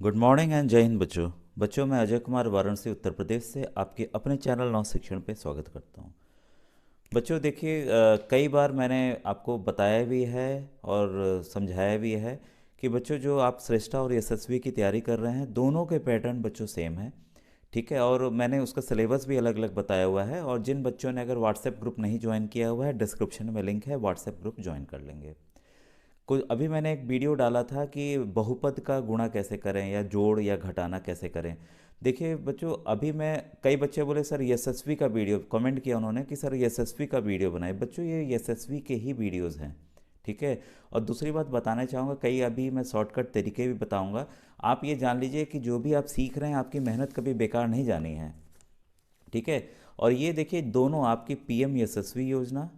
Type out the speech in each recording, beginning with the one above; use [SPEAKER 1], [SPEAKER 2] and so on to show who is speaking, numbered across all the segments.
[SPEAKER 1] Good morning and जय हिंद बच्चों मैं अजय कुमार वाराणसी उत्तर प्रदेश से आपके अपने चैनल नव शिक्षण पे स्वागत करता हूँ। बच्चों देखिए, कई बार मैंने आपको बताया भी है और समझाया भी है कि बच्चों जो आप श्रेष्ठा और यशस्वी की तैयारी कर रहे हैं दोनों के पैटर्न बच्चों सेम है। ठीक है, और मैंने उसका सिलेबस भी अलग अलग बताया हुआ है, और जिन बच्चों ने अगर व्हाट्सएप ग्रुप नहीं ज्वाइन किया हुआ है डिस्क्रिप्शन में लिंक है, व्हाट्सएप ग्रुप ज्वाइन कर लेंगे। कुछ अभी मैंने एक वीडियो डाला था कि बहुपद का गुणा कैसे करें या जोड़ या घटाना कैसे करें। देखिए बच्चों, अभी मैं कई बच्चे बोले सर यशस्वी का वीडियो, कमेंट किया उन्होंने कि सर यशस्वी का वीडियो बनाए। बच्चों ये यशस्वी के ही वीडियोस हैं। ठीक है, और दूसरी बात बताना चाहूँगा, कई अभी मैं शॉर्टकट तरीके भी बताऊँगा। आप ये जान लीजिए कि जो भी आप सीख रहे हैं आपकी मेहनत कभी बेकार नहीं जानी है। ठीक है, और ये देखिए दोनों आपकी पीएम यशस्वी योजना,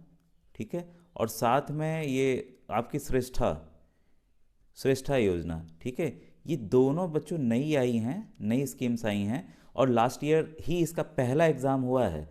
[SPEAKER 1] ठीक है, और साथ में ये आपकी श्रेष्ठा श्रेष्ठा योजना। ठीक है, ये दोनों बच्चों नई आई हैं, नई स्कीम्स आई हैं, और लास्ट ईयर ही इसका पहला एग्ज़ाम हुआ है।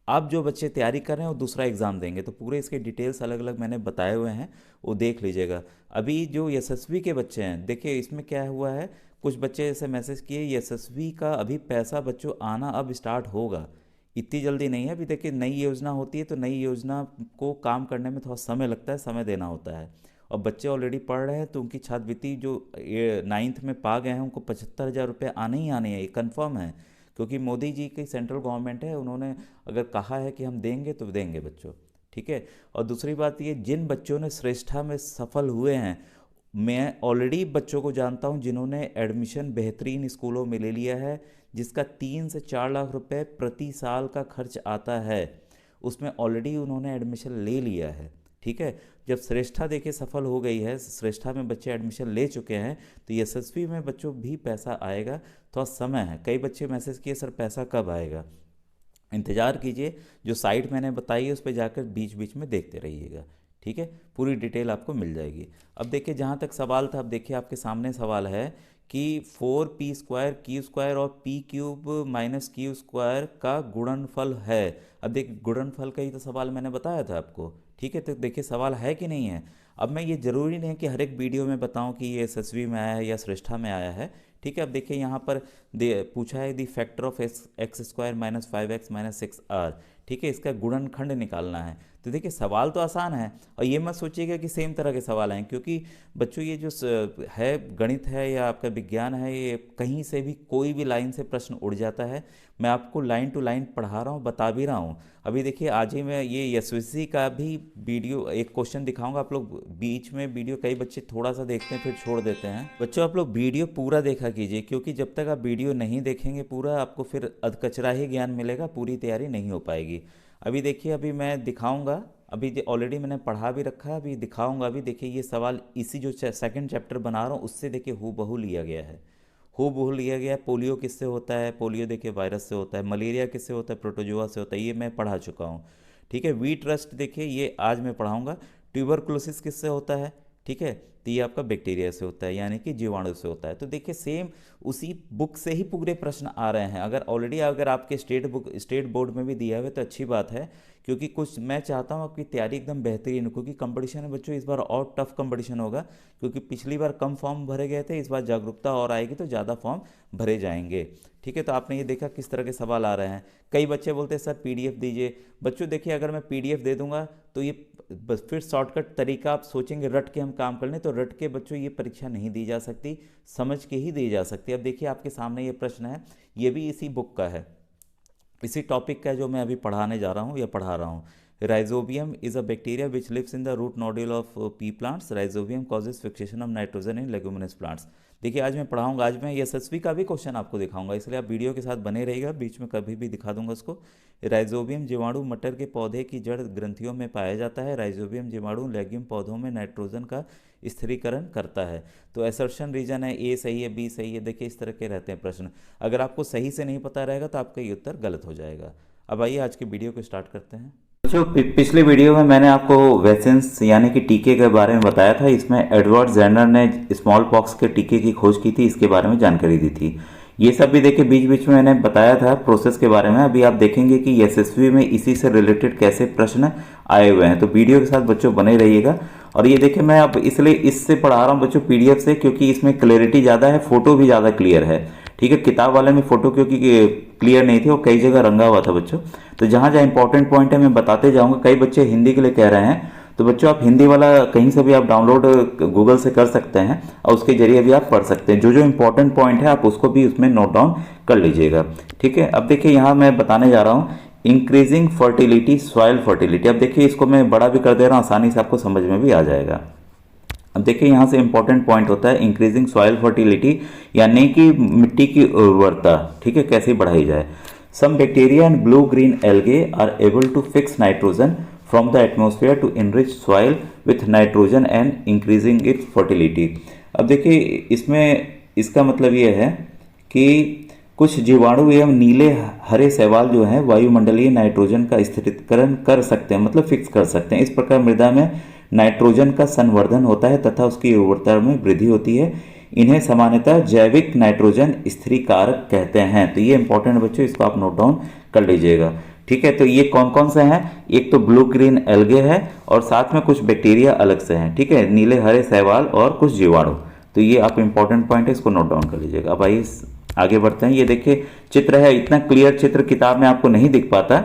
[SPEAKER 1] अब जो बच्चे तैयारी कर रहे हैं वो दूसरा एग्ज़ाम देंगे, तो पूरे इसके डिटेल्स अलग अलग मैंने बताए हुए हैं, वो देख लीजिएगा। अभी जो यशस्वी के बच्चे हैं देखिए इसमें क्या हुआ है, कुछ बच्चे ऐसे मैसेज किए यशस्वी का अभी पैसा बच्चों आना अब स्टार्ट होगा, इतनी जल्दी नहीं है। अभी देखिए नई योजना होती है तो नई योजना को काम करने में थोड़ा समय लगता है, समय देना होता है। और बच्चे ऑलरेडी पढ़ रहे हैं तो उनकी छात्रवृत्ति जो ये 9th में पा गए हैं उनको 75,000 रुपये आने ही आने हैं, ये कन्फर्म है। क्योंकि मोदी जी की सेंट्रल गवर्नमेंट है, उन्होंने अगर कहा है कि हम देंगे तो देंगे बच्चों। ठीक है, और दूसरी बात ये, जिन बच्चों ने श्रेष्ठा में सफल हुए हैं, मैं ऑलरेडी बच्चों को जानता हूं जिन्होंने एडमिशन बेहतरीन स्कूलों में ले लिया है, जिसका 3 से 4 लाख रुपए प्रति साल का खर्च आता है, उसमें ऑलरेडी उन्होंने एडमिशन ले लिया है। ठीक है, जब श्रेष्ठा देखिए सफल हो गई है, श्रेष्ठा में बच्चे एडमिशन ले चुके हैं, तो यशस्वी में बच्चों भी पैसा आएगा। थोड़ा समय है, कई बच्चे मैसेज किए सर पैसा कब आएगा, इंतज़ार कीजिए। जो साइट मैंने बताई है उस पर जाकर बीच बीच में देखते रहिएगा। ठीक है, पूरी डिटेल आपको मिल जाएगी। अब देखिए जहाँ तक सवाल था, अब देखिए आपके सामने सवाल है कि 4p² q² और p³ - q² का गुणनफल है। अब देखिए गुणनफल का ही तो सवाल मैंने बताया था आपको। ठीक है, तो देखिए सवाल है कि नहीं है। अब मैं ये ज़रूरी नहीं है कि हर एक वीडियो में बताऊं कि ये एसएसवी में आया है या श्रेष्ठा में आया है। ठीक है, अब देखिए यहाँ पर दे पूछा है दी factor of x² - 5x - 6r। ठीक है, इसका गुणनखंड निकालना है। तो देखिए सवाल तो आसान है, और ये मत सोचिएगा कि सेम तरह के सवाल हैं, क्योंकि बच्चों ये जो है गणित है या आपका विज्ञान है, ये कहीं से भी कोई भी लाइन से प्रश्न उड़ जाता है। मैं आपको लाइन टू लाइन पढ़ा रहा हूँ, बता भी रहा हूँ। अभी देखिए आज ही मैं ये यशस्वी का भी वीडियो एक क्वेश्चन दिखाऊंगा। आप लोग बीच में वीडियो कई बच्चे थोड़ा सा देखते हैं फिर छोड़ देते हैं। बच्चों आप लोग वीडियो पूरा देखा कीजिए, क्योंकि जब तक आप वीडियो नहीं देखेंगे पूरा, आपको फिर अधकचरा ही ज्ञान मिलेगा, पूरी तैयारी नहीं हो पाएगी। अभी देखिए अभी मैं दिखाऊंगा, अभी ऑलरेडी मैंने पढ़ा भी रखा है, अभी दिखाऊंगा। अभी देखिए ये सवाल इसी जो सेकंड चैप्टर बना रहा हूँ उससे देखिए हूबहू लिया गया है, हूबहू लिया गया है। पोलियो किससे होता है, पोलियो देखिए वायरस से होता है। मलेरिया किससे होता है, प्रोटोजोआ से होता है, ये मैं पढ़ा चुका हूँ। ठीक है, वीट रस्ट देखिए ये आज मैं पढ़ाऊँगा। ट्यूबरकुलोसिस किससे होता है, ठीक है, तो ये आपका बैक्टीरिया से होता है, यानी कि जीवाणु से होता है। तो देखिए सेम उसी बुक से ही पूरे प्रश्न आ रहे हैं। अगर ऑलरेडी अगर आपके स्टेट बोर्ड में भी दिया हुआ है तो अच्छी बात है, क्योंकि कुछ मैं चाहता हूँ आपकी तैयारी एकदम बेहतरीन हो, क्योंकि कंपटीशन है बच्चों इस बार और टफ कंपटीशन होगा। क्योंकि पिछली बार कम फॉर्म भरे गए थे, इस बार जागरूकता और आएगी तो ज़्यादा फॉर्म भरे जाएंगे। ठीक है, तो आपने ये देखा किस तरह के सवाल आ रहे हैं। कई बच्चे बोलते हैं सर पीडीएफ दीजिए। बच्चों देखिए अगर मैं पीडीएफ दे दूंगा तो ये बस फिर शॉर्टकट तरीका आप सोचेंगे रट के हम काम कर लें, तो रट के बच्चों ये परीक्षा नहीं दी जा सकती, समझ के ही दी जा सकती है। अब देखिए आपके सामने ये प्रश्न है, ये भी इसी बुक का है, इसी टॉपिक का जो मैं अभी पढ़ाने जा रहा हूँ या पढ़ा रहा हूँ। Rhizobium is a bacteria which lives in the root nodule of pea plants. Rhizobium causes fixation of nitrogen in leguminous plants. देखिए आज मैं पढ़ाऊंगा, आज मैं यशस्वी का भी क्वेश्चन आपको दिखाऊंगा, इसलिए आप वीडियो के साथ बने रहिएगा, बीच में कभी भी दिखा दूंगा उसको। राइजोबियम जीवाणु मटर के पौधे की जड़ ग्रंथियों में पाया जाता है। राइजोबियम जीवाणु लेग्यूम पौधों में नाइट्रोजन का स्थिरीकरण करता है। तो असर्शन रीजन है, ए सही है, बी सही है। देखिए इस तरह के रहते हैं प्रश्न, अगर आपको सही से नहीं पता रहेगा तो आपका ये उत्तर गलत हो जाएगा। अब आइए आज की वीडियो को स्टार्ट करते हैं। बच्चों पिछले वीडियो में मैंने आपको वैक्सीन्स यानी कि टीके के बारे में बताया था। इसमें एडवर्ड जेनर ने स्मॉल पॉक्स के टीके की खोज की थी, इसके बारे में जानकारी दी थी। ये सब भी देखिए बीच बीच में मैंने बताया था प्रोसेस के बारे में। अभी आप देखेंगे कि यशस्वी में इसी से रिलेटेड कैसे प्रश्न आए हुए हैं, तो वीडियो के साथ बच्चों बने रहिएगा। और ये देखिए मैं अब इसलिए इससे पढ़ा रहा हूँ बच्चों पीडीएफ से, क्योंकि इसमें क्लैरिटी ज़्यादा है, फोटो भी ज़्यादा क्लियर है। ठीक है, किताब वाले में फोटो क्योंकि क्लियर नहीं थी, वो कई जगह रंगा हुआ था बच्चों। तो जहाँ जहाँ इंपॉर्टेंट पॉइंट है मैं बताते जाऊँगा। कई बच्चे हिंदी के लिए कह रहे हैं, तो बच्चों आप हिंदी वाला कहीं से भी आप डाउनलोड गूगल से कर सकते हैं और उसके जरिए भी आप पढ़ सकते हैं। जो जो इंपॉर्टेंट पॉइंट है आप उसको भी उसमें नोट डाउन कर लीजिएगा। ठीक है, अब देखिए यहाँ मैं बताने जा रहा हूँ इंक्रीजिंग फर्टिलिटी, सॉइल फर्टिलिटी। अब देखिए इसको मैं बड़ा भी कर दे रहा हूँ, आसानी से आपको समझ में भी आ जाएगा। अब देखिए यहाँ से इंपॉर्टेंट पॉइंट होता है इंक्रीजिंग सॉइल फर्टिलिटी, यानी कि मिट्टी की उर्वरता, ठीक है, कैसे बढ़ाई जाए। Some bacteria and blue green algae are able to fix nitrogen from the atmosphere to enrich soil with nitrogen and increasing its fertility. अब देखिए इसमें इसका मतलब ये है कि कुछ जीवाणु एवं नीले हरे शैवाल जो हैं वायुमंडलीय नाइट्रोजन का स्थिरीकरण कर सकते हैं, मतलब फिक्स कर सकते हैं। इस प्रकार मृदा में नाइट्रोजन का संवर्धन होता है तथा उसकी उर्वरता में वृद्धि होती है। इन्हें सामान्यतः जैविक नाइट्रोजन स्थिरीकारक कहते हैं। तो ये इंपॉर्टेंट बच्चों, इसको आप नोट डाउन कर लीजिएगा। ठीक है, तो ये कौन कौन से हैं? एक तो ब्लू ग्रीन एल्गे है और साथ में कुछ बैक्टीरिया अलग से हैं। ठीक है, नीले हरे शैवाल और कुछ जीवाणु। तो ये आप इंपॉर्टेंट पॉइंट है, इसको नोट डाउन कर लीजिएगा। अब आइए आगे बढ़ते हैं। ये देखिए चित्र है, इतना क्लियर चित्र किताब में आपको नहीं दिख पाता।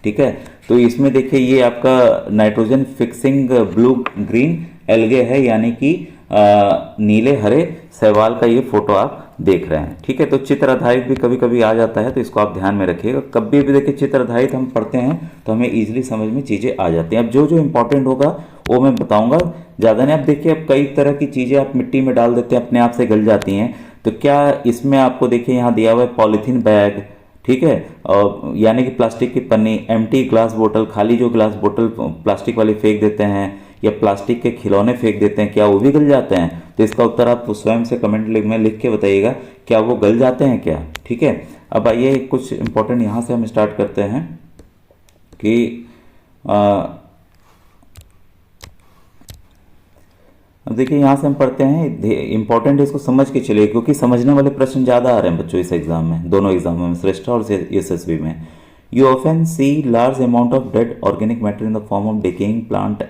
[SPEAKER 1] ठीक है, तो इसमें देखिए ये आपका nitrogen fixing blue green algae है, यानी कि नीले हरे शैवाल का ये फोटो आप देख रहे हैं। ठीक है, तो चित्र आधारित भी कभी कभी आ जाता है, तो इसको आप ध्यान में रखिएगा। कभी भी देखिए चित्र आधारित हम पढ़ते हैं तो हमें इजीली समझ में चीज़ें आ जाती हैं। अब जो जो इंपॉर्टेंट होगा वो मैं बताऊंगा, ज़्यादा नहीं। अब देखिए अब कई तरह की चीज़ें आप मिट्टी में डाल देते हैं, अपने आप से गल जाती हैं। तो क्या इसमें आपको देखिए यहाँ दिया हुआ है पॉलीथीन बैग, ठीक है, और यानी कि प्लास्टिक की पन्नी, एम्प्टी ग्लास बोतल, खाली जो ग्लास बोतल प्लास्टिक वाली फेंक देते हैं, या प्लास्टिक के खिलौने फेंक देते हैं, क्या वो भी गल जाते हैं? तो इसका उत्तर आप स्वयं से कमेंट में लिख के बताइएगा, क्या वो गल जाते हैं क्या? ठीक है, अब आइए कुछ इंपॉर्टेंट यहाँ से हम स्टार्ट करते हैं कि अब देखिए यहाँ से हम पढ़ते हैं, इंपॉर्टेंट इसको समझ के चलिए, क्योंकि समझने वाले प्रश्न ज़्यादा आ रहे हैं बच्चों इस एग्जाम में, दोनों एग्जाम में, श्रेष्ठा और एसएसबी में। You often see large amount of dead organic matter in the form of decaying plant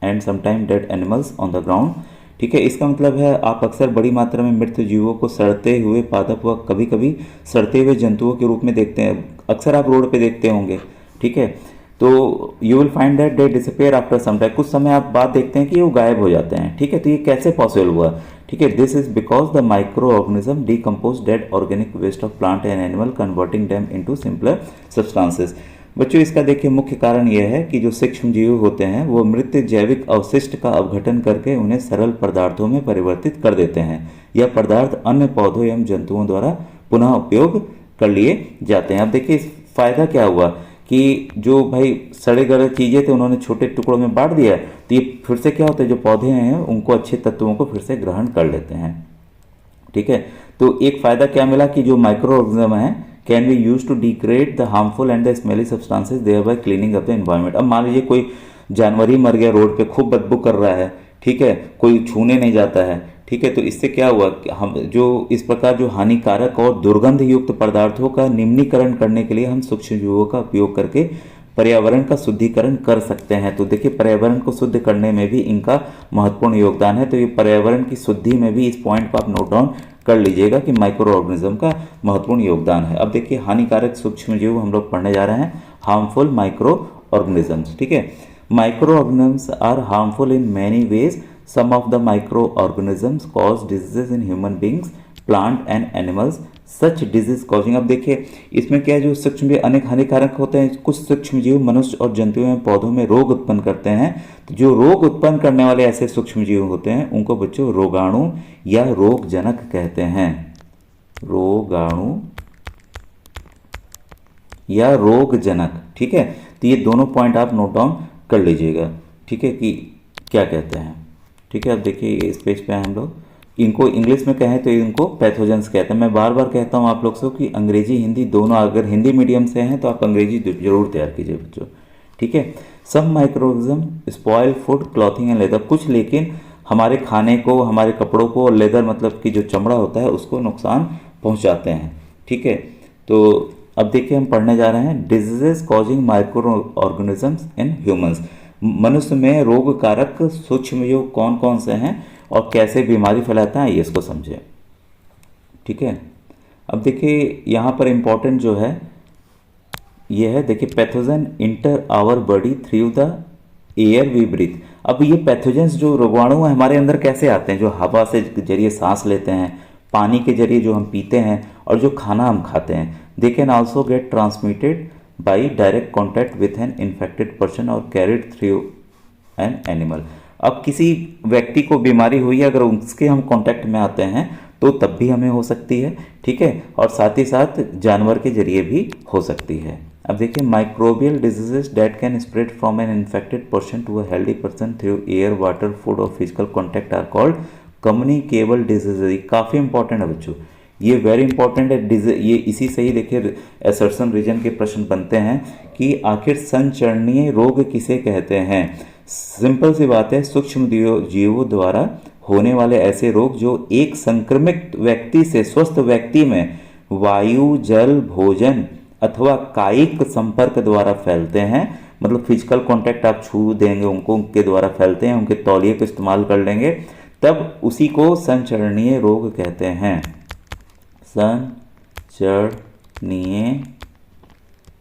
[SPEAKER 1] and sometime dead animals on the ground. ठीक है, इसका मतलब है आप अक्सर बड़ी मात्रा में मृत जीवों को सड़ते हुए पादप व कभी कभी सड़ते हुए जंतुओं के रूप में देखते हैं। अक्सर आप रोड पे देखते होंगे। ठीक है, तो you will find that they disappear after some time, कुछ समय आप बाद देखते हैं कि वो गायब हो जाते हैं। ठीक है, तो ये कैसे पॉसिबल हुआ? ठीक है, this is because the microorganism decompose dead organic waste of plant and animal converting them into simpler substances. बच्चों इसका देखिए मुख्य कारण यह है कि जो सूक्ष्म जीव होते हैं वो मृत जैविक अवशिष्ट का अपघटन करके उन्हें सरल पदार्थों में परिवर्तित कर देते हैं। यह पदार्थ अन्य पौधों एवं जंतुओं द्वारा पुनः उपयोग कर लिए जाते हैं। अब देखिए इस फायदा क्या हुआ कि जो भाई सड़े गले चीज़ें थे उन्होंने छोटे टुकड़ों में बांट दिया, तो ये फिर से क्या होता है, जो पौधे हैं उनको अच्छे तत्वों को फिर से ग्रहण कर लेते हैं। ठीक है, तो एक फ़ायदा क्या मिला कि जो माइक्रो ऑर्गेनिज्म है can be use to degrade the harmful and the smelly substances thereby cleaning up the environment. अब मान लीजिए कोई जानवर ही मर गया रोड पे, खूब बदबू कर रहा है, ठीक है, कोई छूने नहीं जाता है। ठीक है, तो इससे क्या हुआ कि हम जो इस प्रकार जो हानिकारक और दुर्गंध युक्त पदार्थों का निम्नीकरण करने के लिए हम सूक्ष्म जीवों का उपयोग करके पर्यावरण का शुद्धिकरण कर सकते हैं। तो देखिए पर्यावरण को शुद्ध करने में भी इनका महत्वपूर्ण योगदान है। तो ये पर्यावरण की शुद्धि में भी इस पॉइंट को आप नोट डाउन कर लीजिएगा कि माइक्रो ऑर्गेनिज्म का महत्वपूर्ण योगदान है। अब देखिए हानिकारक सूक्ष्म जीव हम लोग पढ़ने जा रहे हैं, हार्मफुल माइक्रो ऑर्गेनिजम्स। ठीक है, microorganisms are harmful in many ways. Some of the microorganisms cause diseases in human beings, plant and animals. Such disease causing, अब देखिए इसमें क्या है, जो सूक्ष्म जीव अनेक हानिकारक होते हैं। कुछ सूक्ष्म जीव मनुष्य और जंतुओं में पौधों में रोग उत्पन्न करते हैं। तो जो रोग उत्पन्न करने वाले ऐसे सूक्ष्म जीव होते हैं उनको बच्चों रोगाणु या रोगजनक कहते हैं। रोगाणु या रोगजनक। ठीक है, तो ये दोनों पॉइंट आप नोट डाउन कर लीजिएगा। ठीक है, कि क्या कहते हैं। ठीक है, अब देखिए इस पेज पे हम लोग इनको इंग्लिश में कहें तो इनको पैथोजेंस कहते हैं। मैं बार बार कहता हूँ आप लोग से कि अंग्रेजी हिंदी दोनों, अगर हिंदी मीडियम से हैं तो आप अंग्रेजी जरूर तैयार कीजिए बच्चों। ठीक है, some microorganism spoil food clothing and leather, कुछ लेकिन हमारे खाने को, हमारे कपड़ों को, लेदर मतलब कि जो चमड़ा होता है उसको नुकसान पहुँचाते हैं। ठीक है, तो अब देखिए हम पढ़ने जा रहे हैं diseases causing micro organisms in humans. मनुष्य में रोग कारक सूक्ष्मजीव कौन कौन से हैं और कैसे बीमारी फैलाता है, ये इसको समझें। ठीक है, अब देखिए यहाँ पर इम्पोर्टेंट जो है ये है, देखिए pathogen enter our body through the air we breathe. अब ये पैथोजेंस जो रोगाणु हैं हमारे अंदर कैसे आते हैं, जो हवा से जरिए सांस लेते हैं, पानी के जरिए जो हम पीते हैं और जो खाना हम खाते हैं। They can also get transmitted by direct contact with an infected person और कैरिड थ्रू एन एनिमल। अब किसी व्यक्ति को बीमारी हुई है, अगर उसके हम कांटेक्ट में आते हैं तो तब भी हमें हो सकती है। ठीक है, और साथ ही साथ जानवर के जरिए भी हो सकती है। अब देखिए microbial diseases that can spread from an infected person to a healthy person through air, water, food और physical contact are called communicable diseases. काफ़ी इंपॉर्टेंट है बच्चों, ये वेरी इंपॉर्टेंट है। ये इसी से ही देखिए असर्शन रीजन के प्रश्न बनते हैं कि आखिर संचरणीय रोग किसे कहते हैं। सिंपल सी बात है, सूक्ष्म जीवों द्वारा होने वाले ऐसे रोग जो एक संक्रमित व्यक्ति से स्वस्थ व्यक्ति में वायु, जल, भोजन अथवा कायिक संपर्क द्वारा फैलते हैं। मतलब फिजिकल कांटेक्ट आप छू देंगे उनको, उनके द्वारा फैलते हैं, उनके तौलिए को इस्तेमाल कर लेंगे, तब उसी को संचरणीय रोग कहते हैं। संचरणीय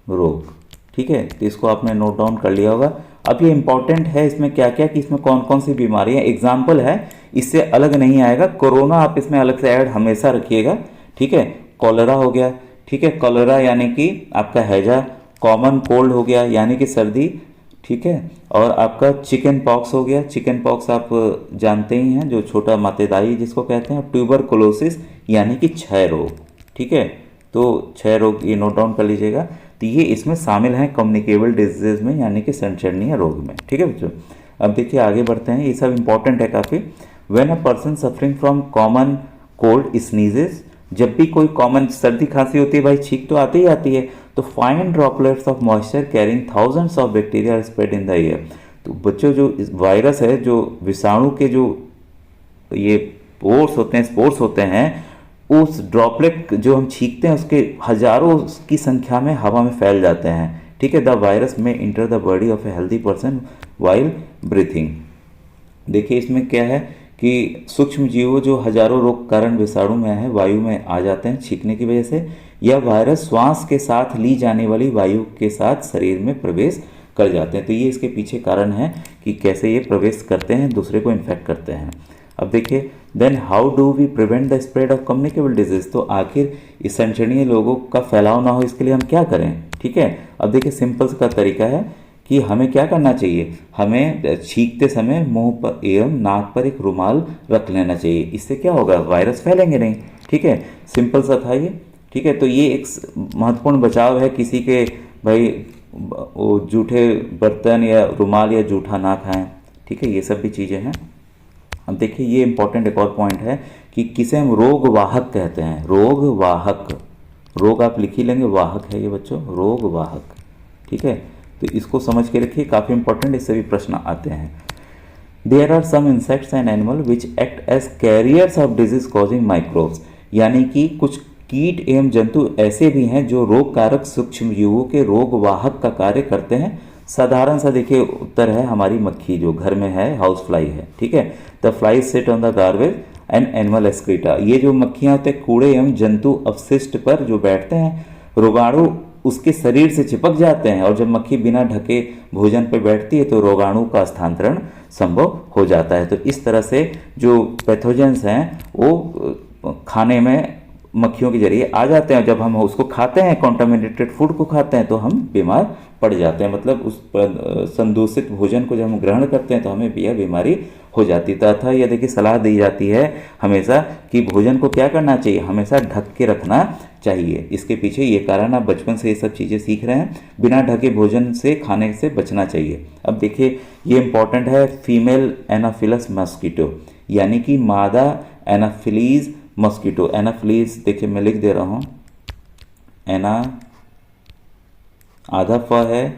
[SPEAKER 1] रोग। ठीक है, तो इसको आपने नोट डाउन कर लिया होगा। अब ये इंपॉर्टेंट है इसमें क्या क्या कि इसमें कौन कौन सी बीमारियां, एग्जाम्पल है, इससे अलग नहीं आएगा। कोरोना आप इसमें अलग से ऐड हमेशा रखिएगा। ठीक है, कॉलेरा हो गया। ठीक है, कॉलेरा यानी कि आपका हैजा। कॉमन कोल्ड हो गया यानी कि सर्दी। ठीक है, और आपका चिकन पॉक्स हो गया। चिकन पॉक्स आप जानते ही हैं, जो छोटा मातेदाई जिसको कहते हैं। ट्यूबरकुलोसिस यानी कि क्षय रोग। ठीक है, तो क्षय रोग ये नोट डाउन कर लीजिएगा। तो ये इसमें शामिल हैं कम्युनिकेबल डिजीज में, यानी कि संचरणीय रोग में। ठीक है बच्चों, अब देखिए आगे बढ़ते हैं, ये सब इंपॉर्टेंट है काफ़ी। When a person suffering from common cold sneezes, जब भी कोई कॉमन सर्दी खांसी होती है भाई, छींक तो आती ही आती है, तो fine droplets of moisture carrying thousands of bacteria are spread in the air. तो बच्चों जो वायरस है, जो विषाणु के जो ये पोर्स होते हैं, स्पोर्स होते हैं, उस ड्रॉपलेट जो हम छींकते हैं उसके हजारों की संख्या में हवा में फैल जाते हैं। ठीक है, द वायरस में enter the body of a healthy person while breathing. देखिए इसमें क्या है कि सूक्ष्म जीवों जो हजारों रोग कारण विषाणु में है, वायु में आ जाते हैं छींकने की वजह से। यह वायरस श्वास के साथ ली जाने वाली वायु के साथ शरीर में प्रवेश कर जाते हैं। तो ये इसके पीछे कारण है कि कैसे ये प्रवेश करते हैं, दूसरे को इन्फेक्ट करते हैं। अब देखिए then how do we prevent the spread of communicable disease. तो आखिर इस संचरणीय रोगों का फैलाव ना हो, इसके लिए हम क्या करें। ठीक है, अब देखिए सिंपल का तरीका है कि हमें क्या करना चाहिए, हमें छींकते समय मुंह पर एवं नाक पर एक रुमाल रख लेना चाहिए। इससे क्या होगा, वायरस फैलेंगे नहीं। ठीक है, सिंपल सा था ये। ठीक है, तो ये एक महत्वपूर्ण बचाव है, किसी के भाई वो जूठे बर्तन या रुमाल या जूठा ना खाएं। ठीक है, ये सब भी चीज़ें हैं। अब देखिए ये इंपॉर्टेंट एक और पॉइंट है कि किसे हम रोग वाहक कहते हैं। रोग वाहक, रोग आप लिख ही लेंगे, वाहक है ये बच्चों, रोग वाहक। ठीक है, तो इसको समझ के रखिए, काफ़ी इंपॉर्टेंट, इससे भी प्रश्न आते हैं। There are some insects and animal which act as carriers of disease causing microbes. यानी कि कुछ कीट एवं जंतु ऐसे भी हैं जो रोग कारक सूक्ष्म जीवों के रोग वाहक का कार्य करते हैं। साधारण सा देखिए उत्तर है, हमारी मक्खी जो घर में है, हाउस फ्लाई है। ठीक है, the fly sit on the garbage and animal excreta. ये जो मक्खियाँ होते हैं कूड़े एवं जंतु अवशिष्ट पर जो बैठते हैं, रोगाणु उसके शरीर से चिपक जाते हैं, और जब मक्खी बिना ढके भोजन पर बैठती है तो रोगाणु का स्थानांतरण संभव हो जाता है। तो इस तरह से जो पैथोजेंस हैं वो खाने में मक्खियों के जरिए आ जाते हैं। जब हम उसको खाते हैं, कॉन्टामिनेटेड फूड को खाते हैं, तो हम बीमार पड़ जाते हैं। मतलब उस संदूषित भोजन को जब हम ग्रहण करते हैं तो हमें यह बीमारी हो जाती है। तथा यह देखिए सलाह दी जाती है हमेशा कि भोजन को क्या करना चाहिए, हमेशा ढक के रखना चाहिए। इसके पीछे ये कारण, आप बचपन से ये सब चीज़ें सीख रहे हैं, बिना ढके भोजन से खाने से बचना चाहिए। अब देखिए ये इंपॉर्टेंट है, फीमेल एनाफिलस मॉस्किटो यानी कि मादा एनाफिलीज मॉस्किटो। एनाफिलीज देखिए मैं लिख दे रहा हूँ, एना आधा फ है,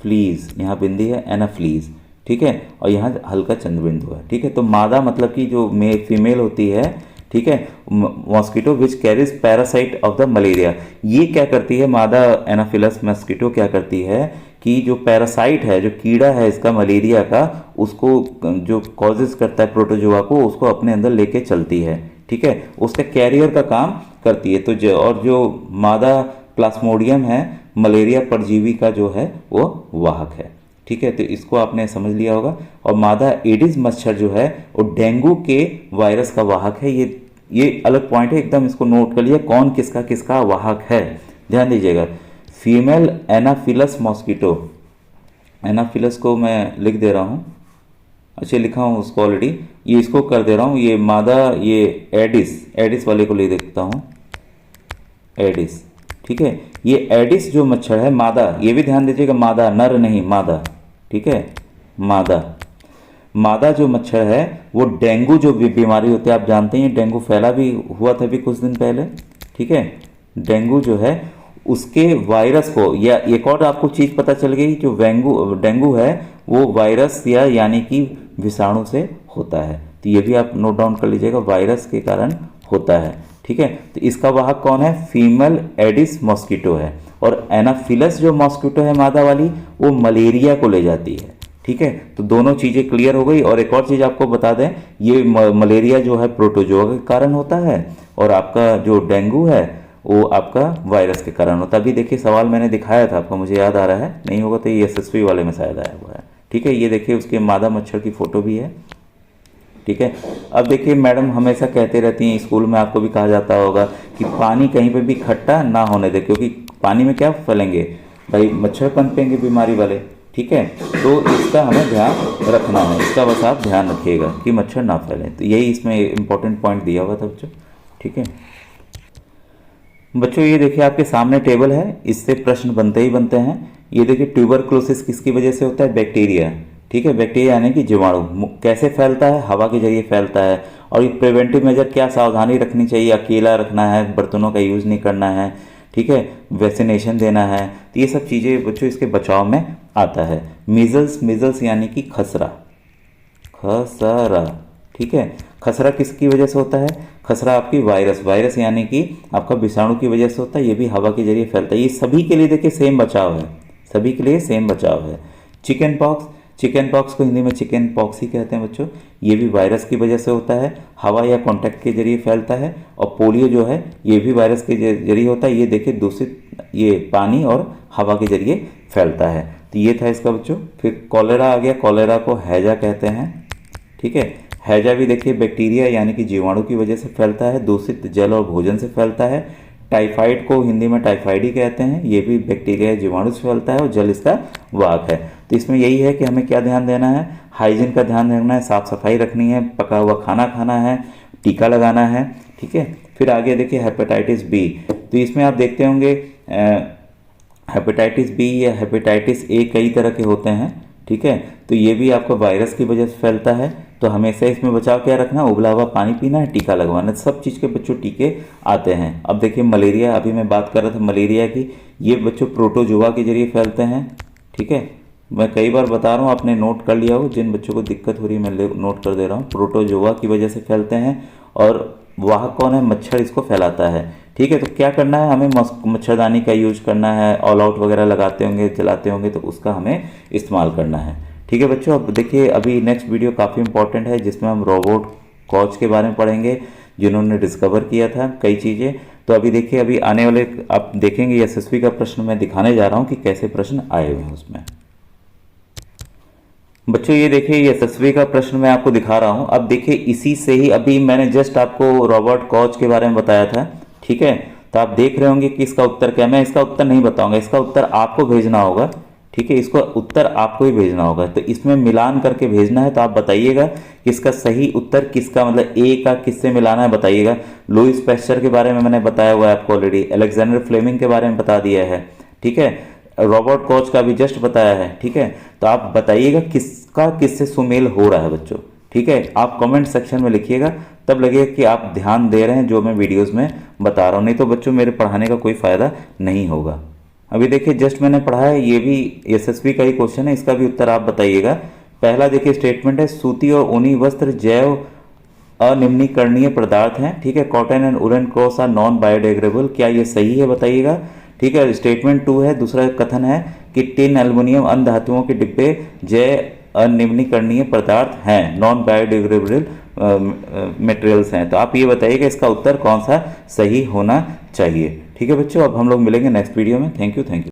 [SPEAKER 1] फ्लीज यहाँ बिंदी है, एनाफ्लीज। ठीक है, और यहाँ हल्का चंद्र बिंदु है। ठीक है, तो मादा मतलब कि जो फीमेल होती है, ठीक है, mosquito which carries parasite of the malaria. ये क्या करती है, मादा एनाफिलस मॉस्किटो क्या करती है कि जो पैरासाइट है, जो कीड़ा है इसका मलेरिया का, उसको जो कॉजेज करता है प्रोटोजोआ को, उसको अपने अंदर लेके चलती है। ठीक है, उसका कैरियर का काम करती है। तो और जो मादा प्लाज्मोडियम है मलेरिया परजीवी का जो है वो वाहक है। ठीक है, तो इसको आपने समझ लिया होगा। और मादा एडिस मच्छर जो है वो डेंगू के वायरस का वाहक है। ये अलग पॉइंट है एकदम, इसको नोट कर लिया कौन किसका किसका वाहक है, ध्यान दीजिएगा। फीमेल एनाफिलस मॉस्किटो, एनाफिलस को मैं लिख दे रहा हूँ, अच्छा लिखा हूँ उसको ऑलरेडी, ये इसको कर दे रहा हूँ, ये मादा, ये एडिस वाले को ले देता हूँ, एडिस। ठीक है, ये एडिस जो मच्छर है मादा, ये भी ध्यान दीजिएगा मादा, नर नहीं, मादा। ठीक है, मादा जो मच्छर है वो डेंगू जो बीमारी होती है, आप जानते हैं डेंगू फैला भी हुआ था भी कुछ दिन पहले। ठीक है, डेंगू जो है उसके वायरस को, या एक और आपको चीज़ पता चल गई, जो डेंगू है वो वायरस या यानी कि विषाणु से होता है। तो ये भी आप नोट डाउन कर लीजिएगा, वायरस के कारण होता है। ठीक है, तो इसका वाहक कौन है, फीमेल एडिस मॉस्किटो है। और एनाफिलस जो मॉस्किटो है मादा वाली, वो मलेरिया को ले जाती है। ठीक है, तो दोनों चीज़ें क्लियर हो गई। और एक और चीज़ आपको बता दें, ये मलेरिया जो है प्रोटोजोआ के कारण होता है, और आपका जो डेंगू है वो आपका वायरस के कारण होता है। अभी देखिए सवाल मैंने दिखाया था आपको, मुझे याद आ रहा है, नहीं होगा तो ये एसएसवी वाले में शायद आया हुआ है। ठीक है, ये देखिए उसके मादा मच्छर की फ़ोटो भी है। ठीक है, अब देखिए मैडम हमेशा कहते रहती हैं, स्कूल में आपको भी कहा जाता होगा कि पानी कहीं पे भी खट्टा ना होने दे, क्योंकि पानी में क्या फैलेंगे भाई, मच्छर पनपेंगे बीमारी वाले। ठीक है, तो इसका हमें ध्यान रखना है, इसका बस आप ध्यान रखिएगा कि मच्छर ना फैलें। तो यही इसमें इंपॉर्टेंट पॉइंट दिया हुआ था बच्चों। ठीक है बच्चों, ये देखिए आपके सामने टेबल है, इससे प्रश्न बनते ही बनते हैं। ये देखिए ट्यूबरक्लोसिस किसकी वजह से होता है, बैक्टीरिया। ठीक है, बैक्टीरिया यानी कि जीवाणु। कैसे फैलता है, हवा के जरिए फैलता है। और ये प्रिवेंटिव मेजर क्या सावधानी रखनी चाहिए, अकेला रखना है, बर्तनों का यूज़ नहीं करना है। ठीक है, वैक्सीनेशन देना है। तो ये सब चीज़ें बच्चों इसके बचाव में आता है। मीजल्स यानी कि खसरा। ठीक है, खसरा किसकी वजह से होता है, खसरा आपकी वायरस यानी कि आपका विषाणु की वजह से होता है। ये भी हवा के जरिए फैलता है। ये सभी के लिए देखिए सेम बचाव है, सभी के लिए सेम बचाव है। चिकन पॉक्स को हिंदी में चिकन पॉक्स ही कहते हैं बच्चों। ये भी वायरस की वजह से होता है, हवा या कांटेक्ट के जरिए फैलता है। और पोलियो जो है ये भी वायरस के जरिए होता है। ये देखिए दूषित, ये पानी और हवा के जरिए फैलता है। तो ये था इसका बच्चों। फिर कॉलेरा आ गया, कॉलेरा को हैजा कहते हैं। ठीक है, हैजा भी देखिए बैक्टीरिया यानी कि जीवाणु की वजह से फैलता है, दूषित जल और भोजन से फैलता है। टाइफाइड को हिंदी में टाइफाइड ही कहते हैं, ये भी बैक्टीरिया जीवाणु से फैलता है और जल इसका वाहक है। तो इसमें यही है कि हमें क्या ध्यान देना है, हाइजीन का ध्यान रखना है, साफ़ सफाई रखनी है, पका हुआ खाना खाना है, टीका लगाना है। ठीक है, फिर आगे देखिए हेपेटाइटिस बी। तो इसमें आप देखते होंगे हेपेटाइटिस बी या हेपेटाइटिस ए कई तरह के होते हैं। ठीक है, तो ये भी आपका वायरस की वजह से फैलता है। तो हमेशा इसमें बचाव क्या रखना, उबला हुआ पानी पीना है, टीका लगवाना, सब चीज़ के बच्चों टीके आते हैं। अब देखिए मलेरिया, अभी मैं बात कर रहा था मलेरिया की, ये बच्चों प्रोटोजोआ के जरिए फैलते हैं। ठीक है, मैं कई बार बता रहा हूँ, आपने नोट कर लिया हो, जिन बच्चों को दिक्कत हो रही है मैं नोट कर दे रहा हूँ। प्रोटोजोआ की वजह से फैलते हैं और वाहक कौन है, मच्छर इसको फैलाता है। ठीक है, तो क्या करना है, हमें मच्छरदानी का यूज करना है, ऑल आउट वगैरह लगाते होंगे, चलाते होंगे, तो उसका हमें इस्तेमाल करना है। ठीक है बच्चों, अब देखिए अभी नेक्स्ट वीडियो काफ़ी इंपॉर्टेंट है, जिसमें हम रोबोट कॉच के बारे में पढ़ेंगे, जिन्होंने डिस्कवर किया था कई चीज़ें। तो अभी देखिए, अभी आने वाले आप देखेंगे एसएसवी का प्रश्न मैं दिखाने जा रहा हूँ कि कैसे प्रश्न आए हुए हैं उसमें। बच्चों ये देखिए, ये एसएसवी का प्रश्न मैं आपको दिखा रहा हूँ। अब देखिए इसी से ही अभी मैंने जस्ट आपको रॉबर्ट कॉच के बारे में बताया था। ठीक है, तो आप देख रहे होंगे कि इसका उत्तर क्या है। मैं इसका उत्तर नहीं बताऊंगा, इसका उत्तर आपको भेजना होगा। ठीक है, इसको उत्तर आपको ही भेजना होगा, तो इसमें मिलान करके भेजना है। तो आप बताइएगा कि इसका सही उत्तर किसका, मतलब ए का किससे मिलाना है बताइएगा। लुईस पैस्चर के बारे में मैंने बताया हुआ है आपको ऑलरेडी, अलेक्जेंडर फ्लेमिंग के बारे में बता दिया है। ठीक है, रॉबर्ट कॉच का भी जस्ट बताया है। ठीक है, तो आप बताइएगा किसका किससे सुमेल हो रहा है बच्चों। ठीक है, आप कमेंट सेक्शन में लिखिएगा, तब लगेगा कि आप ध्यान दे रहे हैं जो मैं वीडियोस में बता रहा हूँ, नहीं तो बच्चों मेरे पढ़ाने का कोई फ़ायदा नहीं होगा। अभी देखिए जस्ट मैंने पढ़ा है, ये भी एसएसवी का ही क्वेश्चन है, इसका भी उत्तर आप बताइएगा। पहला देखिए स्टेटमेंट है, सूती और ऊनी वस्त्र जैव अनिम्नीकरणीय पदार्थ हैं। ठीक है, cotton and woollen clothes are non biodegradable, क्या ये सही है बताइएगा। ठीक है, स्टेटमेंट 2 है, दूसरा कथन है कि टिन, एल्युमिनियम, अन्य धातुओं के डिब्बे जैव अनिर्वहनीय पदार्थ हैं, नॉन बायोडिग्रेडेबल मटेरियल्स हैं। तो आप ये बताइए कि इसका उत्तर कौन सा सही होना चाहिए। ठीक है बच्चों, अब हम लोग मिलेंगे नेक्स्ट वीडियो में। Thank you.